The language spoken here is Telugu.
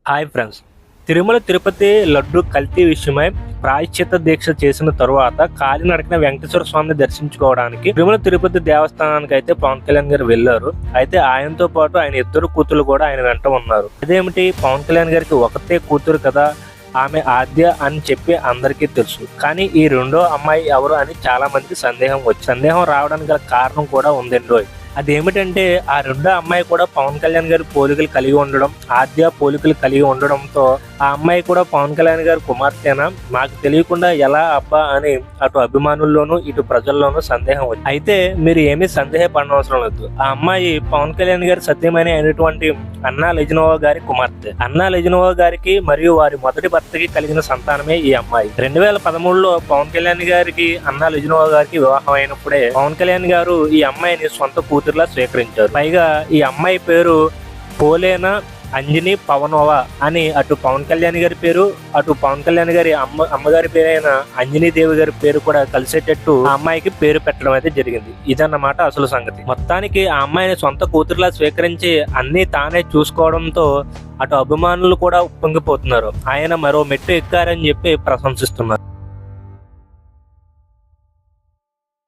Hi friends. తిరుమల తిరుపతి లడ్డు కల్తీ విషయమై ప్రాయశ్చిత్త దీక్ష చేసిన తరువాత కాలినడకన వెంకటేశ్వర స్వామిని దర్శించుకోవడానికి తిరుమల తిరుపతి దేవస్థానానికి అయితే పవన్ కళ్యాణ్ గారు వెళ్లారు. అయితే ఆయనతో పాటు ఆయన ఇద్దరు కూతురు కూడా ఆయన వెంట ఉన్నారు. అదేమిటి, పవన్ కళ్యాణ్ గారికి ఒకతే కూతురు కదా, ఆమె ఆద్య అని చెప్పి అందరికీ తెలుసు. కానీ ఈ రెండో అమ్మాయి ఎవరు అని చాలా మంది సందేహం రావడానికి గల కారణం కూడా ఉందండో. అదేమిటంటే, ఆ రెండో అమ్మాయి కూడా పవన్ కళ్యాణ్ గారి పోలికలు కలిగి ఉండడం, ఆద్య పోలికలు కలిగి ఉండడంతో ఆ అమ్మాయి కూడా పవన్ కళ్యాణ్ గారి కుమార్తెనా, మాకు తెలియకుండా ఎలా అబ్బా అని అటు అభిమానుల్లోనూ ఇటు ప్రజల్లోనూ సందేహం వచ్చింది. అయితే మీరు ఏమీ సందేహపడనవసరం లేదు. ఆ అమ్మాయి పవన్ కళ్యాణ్ గారి సత్యమణి అయినటువంటి అన్నా లెజినోవా గారి కుమార్తె. అన్నా లెజినోవా గారికి మరియు వారి మొదటి భర్తకి కలిగిన సంతానమే ఈ అమ్మాయి. 2013లో పవన్ కళ్యాణ్ గారికి అన్నా లెజినోవా గారికి వివాహం అయినప్పుడే పవన్ కళ్యాణ్ గారు ఈ అమ్మాయిని సొంత కూతురులా స్వీకరించారు. పైగా ఈ అమ్మాయి పేరు పోలేనా అంజనీ పవనోవా అని అటు పవన్ కళ్యాణ్ గారి పేరు, అటు పవన్ కళ్యాణ్ గారి అమ్మగారి పేరైన అంజనీ దేవి గారి పేరు కూడా కలిసేటట్టు ఆ అమ్మాయికి పేరు పెట్టడం అయితే జరిగింది. ఇదన్నమాట అసలు సంగతి. మొత్తానికి ఆ అమ్మాయిని సొంత కూతురులా స్వీకరించి అన్ని తానే చూసుకోవడంతో అటు అభిమానులు కూడా ఉప్పొంగిపోతున్నారు. ఆయన మరో మెట్టు ఎక్కారని చెప్పి ప్రశంసిస్తున్నారు.